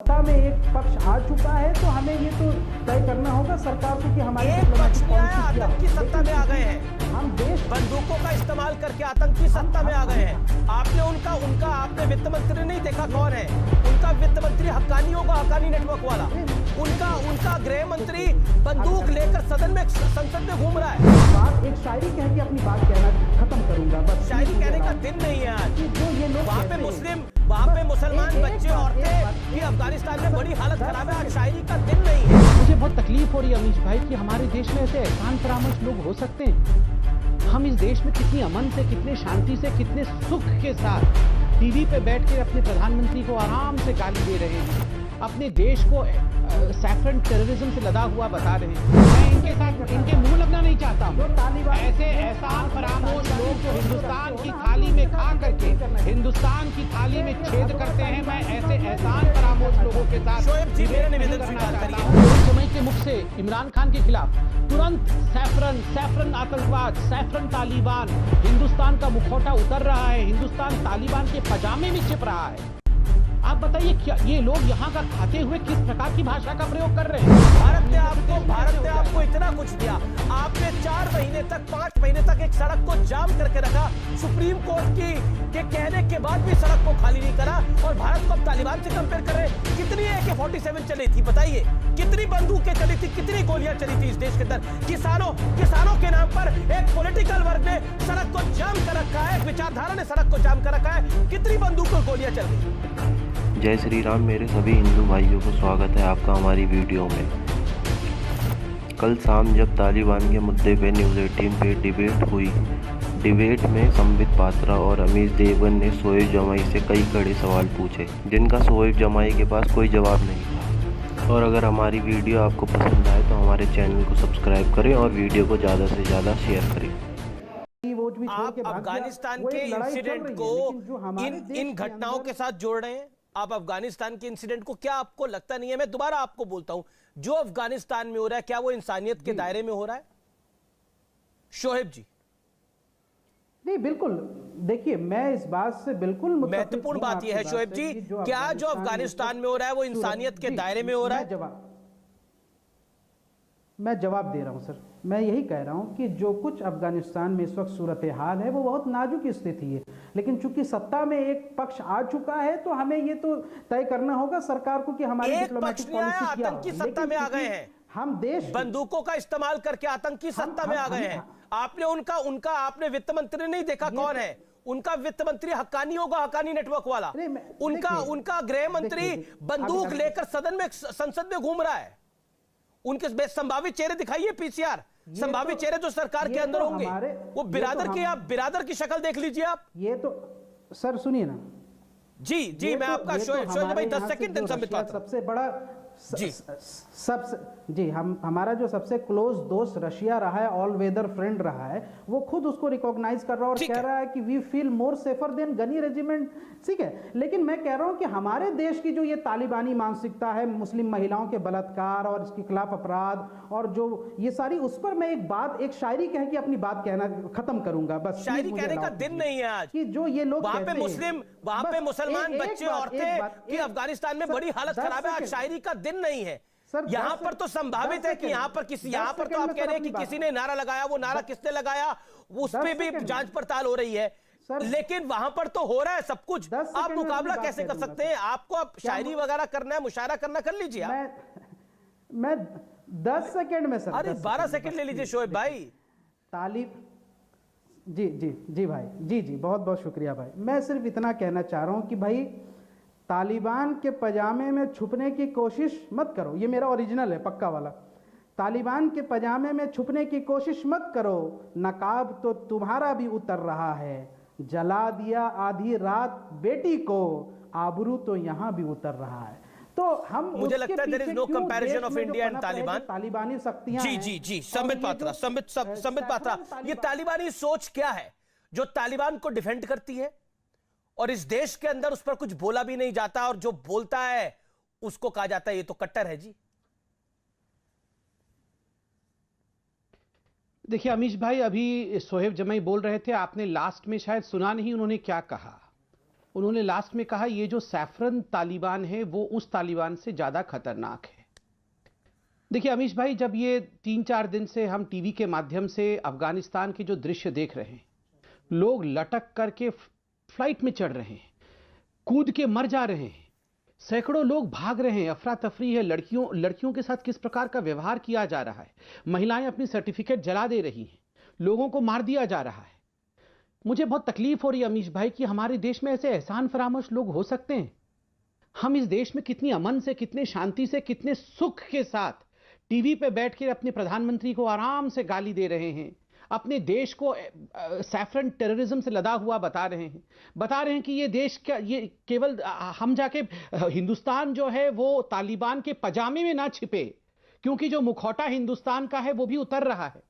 सत्ता में एक पक्ष आ चुका है तो हमें ये तो तय करना होगा सरकार को कि हमारी एक पक्ष नहीं आया, पॉलिसी क्या है। आतंकी सत्ता में आ गए हैं। हम देश बंदूकों का इस्तेमाल करके आतंकी सत्ता में आ गए हैं। आपने उनका आपने वित्त मंत्री नहीं देखा कौन है? उनका वित्त मंत्री हक्कानी होगा, हक्कानी नेटवर्क वाला। उनका गृह मंत्री बंदूक लेकर सदन में संसद में घूम रहा है। बात एक शायरी कह के अपनी बात कहना खत्म करूंगा बस। शायरी कहने का दिन नहीं है आज। जो ये लोग वहाँ पे मुसलमान बच्चे औरतें की अफगानिस्तान में बड़ी हालत खराब है। आज शायरी का दिन नहीं है। मुझे बहुत तकलीफ हो रही है अमीश भाई कि हमारे देश में ऐसे एहसान फरामोश लोग हो सकते हैं। हम इस देश में कितनी अमन से, कितने शांति से, कितने सुख के साथ टीवी पे बैठ के अपने प्रधानमंत्री को आराम से गाली दे रहे हैं, अपने देश को सैफरन टेररिज्म से लदा हुआ बता रहे हैं। मैं इनके साथ इनके मुंह लगना नहीं चाहता हूं। ऐसे एहसान फरामोश लोग जो हिंदुस्तान की थाली में खा करके हिंदुस्तान की थाली में छेद करते हैं, मैं ऐसे एहसान फरामोश लोगों के साथ शोएब जी मेरा निवेदन स्वीकार करिए। समय के मुख से इमरान खान के खिलाफ तुरंत सैफरन आतंकवाद, सैफरन तालिबान, हिंदुस्तान का मुखौटा उतर रहा है, हिंदुस्तान तालिबान के पजामे में छिप रहा है। आप बताइए क्या ये लोग यहाँ का खाते हुए किस प्रकार की भाषा का प्रयोग कर रहे हैं? भारत ने आपको इतना कुछ दिया। आपने 4 महीने तक, 5 महीने तक एक सड़क को जाम करके रखा। सुप्रीम कोर्ट के कहने के बाद भी सड़क को खाली नहीं करा और भारत को अब तालिबान से कंपेयर कर रहे हैं। कितनी AK-47 चली थी बताइए? कितनी बंदूकें चली थी? कितनी गोलियां चली थी इस देश के अंदर? किसानों के नाम पर एक पॉलिटिकल वर्ग ने सड़क को जाम कर रखा है, एक विचारधारा ने सड़क को जाम कर रखा है। कितनी बंदूकों गोलियां चल गई? जय श्री राम। मेरे सभी हिंदू भाइयों को स्वागत है आपका हमारी वीडियो में। कल शाम जब तालिबान के मुद्दे पे न्यूज़ 18 पे डिबेट हुई, डिबेट में संबित पात्रा और अमीश देवगन ने शोएब जमाई से कई कड़े सवाल पूछे, जिनका शोएब जमाई के पास कोई जवाब नहीं था। और अगर हमारी वीडियो आपको पसंद आए तो हमारे चैनल को सब्सक्राइब करें और वीडियो को ज़्यादा से ज़्यादा शेयर करें। आप अफगानिस्तान के इंसिडेंट को इन घटनाओं के साथ जोड़ रहे हैं। आप अफगानिस्तान के इंसिडेंट को, क्या आपको लगता नहीं है, मैं दोबारा आपको बोलता हूं, जो अफगानिस्तान में हो रहा है क्या वो इंसानियत के दायरे में हो रहा है? शोएब जी नहीं, बिल्कुल। देखिए, मैं इस बात से बिल्कुल महत्वपूर्ण बात यह है शोएब जी, क्या जो अफगानिस्तान में हो रहा है वो इंसानियत के दायरे में हो रहा है? मैं जवाब दे रहा हूं सर। मैं यही कह रहा हूं कि जो कुछ अफगानिस्तान में इस वक्त सूरत हाल है वो बहुत नाजुक स्थिति है, लेकिन चूंकि सत्ता में एक पक्ष आ चुका है तो हमें ये तो तय करना होगा सरकार को कि हमारी डिप्लोमेटिक पॉलिसी क्या है। आतंकी सत्ता में आ गए हैं, हम देश बंदूकों का इस्तेमाल करके आतंकी सत्ता में आ गए हैं। आपने आपने वित्त मंत्री नहीं देखा कौन है? उनका वित्त मंत्री हक्कानी होगा, हक्कानी नेटवर्क वाला। उनका गृह मंत्री बंदूक लेकर संसद में घूम रहा है। उनके संभावित चेहरे दिखाइए, PCR संभावित चेहरे जो सरकार के अंदर होंगे, वो आप बिरादर की शक्ल देख लीजिए आप। ये तो सर सुनिए ना। जी मैं आपका शोएब भाई 10 सेकंड संबित पात्रा। सबसे बड़ा जी हमारा जो सबसे क्लोज दोस्त रशिया रहा है, ऑल वेदर फ्रेंड रहा है, वो खुद उसको रिकॉग्नाइज कर रहा है और कह रहा है कि we feel more safer than Ghani regiment. ठीक है, लेकिन मैं कह रहा हूं कि हमारे देश की जो ये तालिबानी मानसिकता है, मुस्लिम महिलाओं के बलात्कार और इसके खिलाफ अपराध और जो ये सारी, उस पर मैं एक शायरी कह के अपनी बात कहना खत्म करूंगा बस। शायरी कहने का दिन नहीं है आज कि जो ये लोग वहां पे मुसलमान बच्चे औरतें की अफगानिस्तान में बड़ी हालत खराब है। आज शायरी का दिन नहीं है। यहां पर तो संभावित है कि यहां पर तो आप कह रहे हैं कि किसी ने नारा लगाया, वो नारा किसने लगाया उस पर भी जांच पड़ताल हो रही है, लेकिन वहां पर तो हो रहा है सब कुछ। आप मुकाबला कैसे कर सकते हैं? आपको अब शायरी वगैरह करना है, मुशायरा करना, कर लीजिए आप। मैं 10 सेकंड में सर। अरे 12 सेकंड ले लीजिए शोएब भाई। जी भाई, जी बहुत बहुत शुक्रिया भाई। मैं सिर्फ इतना कहना चाह रहा हूं कि भाई तालिबान के पजामे में छुपने की कोशिश मत करो। ये मेरा ओरिजिनल है, पक्का वाला। तालिबान के पजामे में छुपने की कोशिश मत करो, नकाब तो तुम्हारा भी उतर रहा है। जला दिया आधी रात बेटी को, आबरू तो यहां भी उतर रहा है। तो हम, मुझे लगता है there is no comparison of India and Taliban. तालिबानी शक्तियां जी संबित पात्रा, ये तालिबानी सोच क्या है जो तालिबान को डिफेंड करती है और इस देश के अंदर उस पर कुछ बोला भी नहीं जाता, और जो बोलता है उसको कहा जाता है ये तो कट्टर है जी। देखिए अमीश भाई, अभी शोएब जमाई बोल रहे थे, आपने लास्ट में शायद सुना नहीं उन्होंने क्या कहा। उन्होंने लास्ट में कहा ये जो सैफरन तालिबान है वो उस तालिबान से ज्यादा खतरनाक है। देखिए अमीश भाई, जब ये 3-4 दिन से हम टीवी के माध्यम से अफगानिस्तान के जो दृश्य देख रहे हैं, लोग लटक करके फ्लाइट में चढ़ रहे हैं, कूद के मर जा रहे हैं, सैकड़ों लोग भाग रहे हैं, अफरा तफरी है, लड़कियों के साथ किस प्रकार का व्यवहार किया जा रहा है, महिलाएं अपनी सर्टिफिकेट जला दे रही हैं, लोगों को मार दिया जा रहा है। मुझे बहुत तकलीफ हो रही है अमीश भाई कि हमारे देश में ऐसे एहसान फरामोश लोग हो सकते हैं। हम इस देश में कितनी अमन से, कितने शांति से, कितने सुख के साथ टीवी पे बैठ कर अपने प्रधानमंत्री को आराम से गाली दे रहे हैं, अपने देश को सैफरन टेररिज्म से लदा हुआ बता रहे हैं कि ये देश क्या, ये केवल हम जाके हिंदुस्तान जो है वो तालिबान के पजामे में ना छिपे, क्योंकि जो मुखौटा हिंदुस्तान का है वो भी उतर रहा है।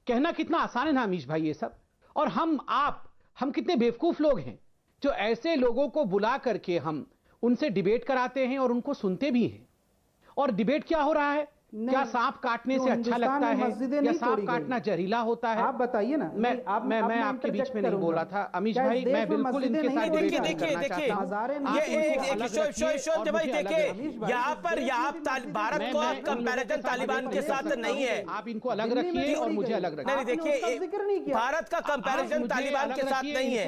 कहना कितना आसान है ना अमीश भाई ये सब। और हम कितने बेवकूफ लोग हैं जो ऐसे लोगों को बुला करके हम उनसे डिबेट कराते हैं और उनको सुनते भी हैं। और डिबेट क्या हो रहा है? क्या सांप काटने से अच्छा लगता है या सांप काटना जहरीला होता है? आप बताइए ना। मैं आपके बीच में नहीं बोला था अमीश भाई, मैं बिल्कुल इनके साथ डिबेट नहीं करना चाहता हूं। भाई देखिए, यहाँ पर भारत को कंपैरिजन तालिबान के साथ नहीं है। आप इनको अलग रखिए और मुझे अलग रखिए। नहीं देखिए, भारत का कंपैरिजन तालिबान के साथ नहीं है।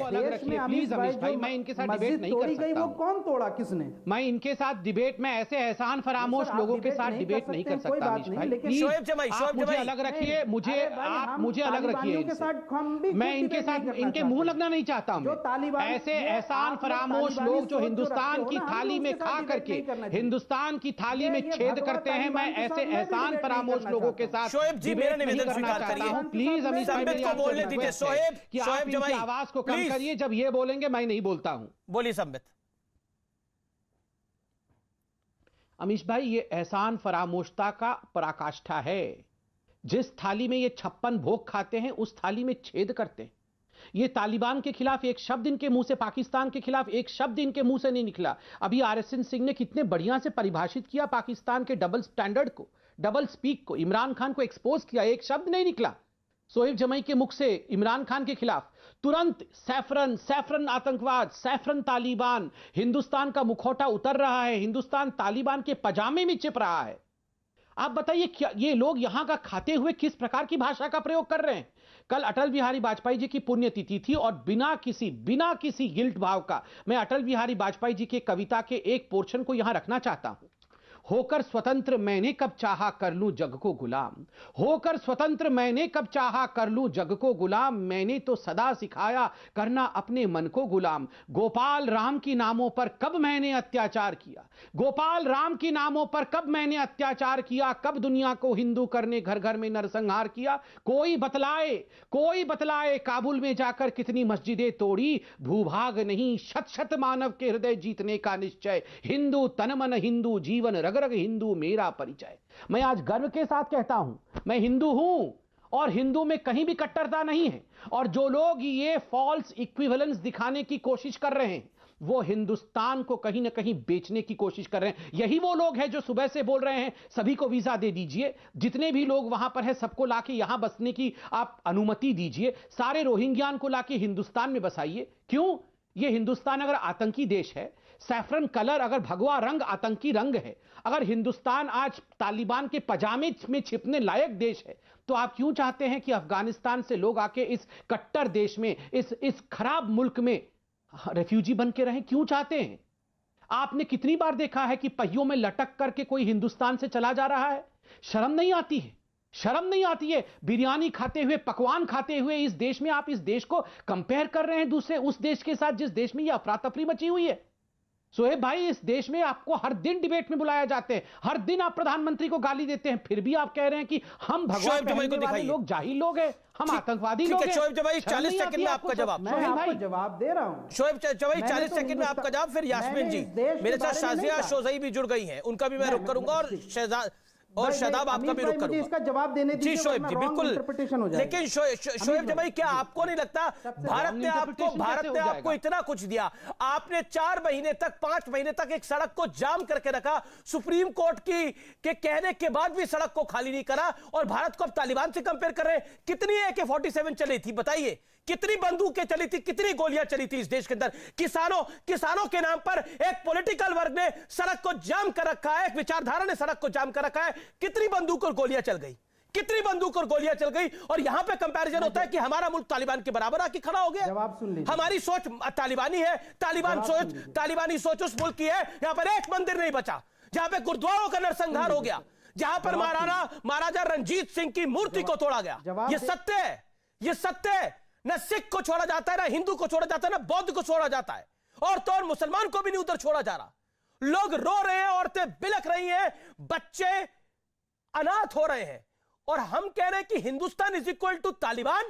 प्लीज अमीश भाई, मैं इनके साथ डिबेट नहीं कर सकता। वो कौन तोड़ा, किसने? मैं इनके साथ डिबेट में ऐसे एहसान फरामोश लोगों के साथ डिबेट नहीं कर सकता। शोएब जमाई मुझे अलग रखिए, आप मुझे अलग रखिए। मैं इनके साथ इनके मुंह लगना नहीं चाहता हूं। ऐसे एहसान फरामोश लोग जो हिंदुस्तान की थाली में खा करके हिंदुस्तान की थाली में छेद करते हैं, मैं ऐसे एहसान फरामोश लोगों के साथ शोएब जी मेरा निवेदन स्वीकार करिए। प्लीज अमीश भाई को बोलने दीजिए। शोएब जमाई आवाज को कम करिए, जब ये बोलेंगे मैं नहीं बोलता हूं। बोलिए संबित। अमीश भाई, ये एहसान फरामोशता का पराकाष्ठा है। जिस थाली में ये 56 भोग खाते हैं उस थाली में छेद करते हैं। ये तालिबान के खिलाफ एक शब्द इनके मुंह से, पाकिस्तान के खिलाफ एक शब्द इनके मुंह से नहीं निकला। अभी आरएसएन सिंह ने कितने बढ़िया से परिभाषित किया पाकिस्तान के डबल स्टैंडर्ड को, डबल स्पीक को, इमरान खान को एक्सपोज किया, एक शब्द नहीं निकला शोएब जमाई के मुख से इमरान खान के खिलाफ। तुरंत सैफरन आतंकवाद, सैफरन तालिबान, हिंदुस्तान का मुखौटा उतर रहा है, हिंदुस्तान तालिबान के पजामे में छिप रहा है। आप बताइए क्या ये लोग यहां का खाते हुए किस प्रकार की भाषा का प्रयोग कर रहे हैं? कल अटल बिहारी वाजपेयी जी की पुण्यतिथि थी और बिना किसी गिल्ट भाव का मैं अटल बिहारी वाजपेयी जी के कविता के एक पोर्शन को यहां रखना चाहता हूं। होकर स्वतंत्र मैंने कब चाहा कर लूं जग को गुलाम, होकर स्वतंत्र मैंने कब चाहा कर लूं जग को गुलाम, मैंने तो सदा सिखाया करना अपने मन को गुलाम। गोपाल राम की नामों पर कब मैंने अत्याचार किया, गोपाल राम की नामों पर कब मैंने अत्याचार किया, कब दुनिया को हिंदू करने घर घर में नरसंहार किया। कोई बतलाए काबुल में जाकर कितनी मस्जिदें तोड़ी, भूभाग नहीं शत शत मानव के हृदय जीतने का निश्चय, हिंदू तन मन हिंदू जीवन रग रग हिंदू मेरा परिचय। मैं आज गर्व के साथ कहता हूं मैं हिंदू हूं और हिंदू में कहीं भी कट्टरता नहीं है। और जो लोग ये फॉल्स इक्विवेलेंस दिखाने की कोशिश कर रहे हैं वो हिंदुस्तान को कहीं ना कहीं बेचने की कोशिश कर रहे हैं। यही वो लोग हैं जो सुबह से बोल रहे हैं सभी को वीजा दे दीजिए, जितने भी लोग वहां पर है सबको लाके यहां बसने की आप अनुमति दीजिए, सारे रोहिंग्यान को लाके हिंदुस्तान में बसाइए। क्यों? ये हिंदुस्तान अगर आतंकी देश है, सैफरन कलर अगर भगवा रंग आतंकी रंग है, अगर हिंदुस्तान आज तालिबान के पजामे में छिपने लायक देश है, तो आप क्यों चाहते हैं कि अफगानिस्तान से लोग आके इस कट्टर देश में, इस खराब मुल्क में रेफ्यूजी बन के रहें? क्यों चाहते हैं? आपने कितनी बार देखा है कि पहियों में लटक करके कोई हिंदुस्तान से चला जा रहा है? शर्म नहीं आती है? शर्म नहीं आती है? बिरयानी खाते हुए, पकवान खाते हुए इस देश में आप इस देश को कंपेयर कर रहे हैं दूसरे उस देश के साथ जिस देश में यह अफरा तफरी मची हुई है। शोएब भाई, इस देश में आपको हर दिन डिबेट में बुलाया जाते हैं, हर दिन आप प्रधानमंत्री को गाली देते हैं, फिर भी आप कह रहे हैं कि हम भगवान पहनने वाले लोग जाहिल लोग हैं, हम आतंकवादी लोग हैं। शोएब जमाई 40 सेकंड में आपका जवाब। मैं आपको जवाब दे रहा हूं। शोएब जमाई 40 सेकंड में आपका जवाब, फिर यास्मीन जी मेरे साथ शाजिया शोजई भी जुड़ गई हैं, उनका भी मैं रुख करूंगा और शादाब आपका भी रुख करूंगा। इसका जवाब देने दीजिए, जी शोएब जी बिल्कुल। लेकिन शोएब जमाई, क्या आपको नहीं लगता भारत ने आपको इतना कुछ दिया? आपने 4 महीने तक, 5 महीने तक एक सड़क को जाम करके रखा, सुप्रीम कोर्ट के कहने के बाद भी सड़क को खाली नहीं करा, और भारत को अब तालिबान से कंपेयर कर रहे हैं। कितनी AK-47 चली थी बताइए? कितनी बंदूकें चली थी, कितनी गोलियां चली थी इस देश के अंदर। किसानों के नाम पर एक पॉलिटिकल वर्ग ने सड़क को जाम कर रखा है, एक विचारधारा ने सड़क को जाम कर रखा है। कितनी बंदूक और गोलियां चल गई, कितनी बंदूक और गोलियां चल गई। और यहां पे कंपैरिजन होता है कि हमारा मुल्क तालिबान के बराबर आके खड़ा हो गया। जवाब सुन लीजिए। हमारी सोच तालिबानी है, तालिबानी सोच उस मुल्क की है यहां पर एक मंदिर नहीं बचा, जहां पे गुरुद्वारों का नरसंहार हो गया, जहां पर महाराजा रंजीत सिंह की मूर्ति को तोड़ा गया। ये सत्य है, ये सत्य है। न सिख को छोड़ा जाता है, ना हिंदू को छोड़ा जाता है, ना बौद्ध को छोड़ा जाता है, और तो और मुसलमान को भी नहीं उधर छोड़ा जा रहा। लोग रो रहे हैं, औरतें बिलख रही हैं, बच्चे अनाथ हो रहे हैं, और हम कह रहे हैं कि Hindustan is equal to Taliban.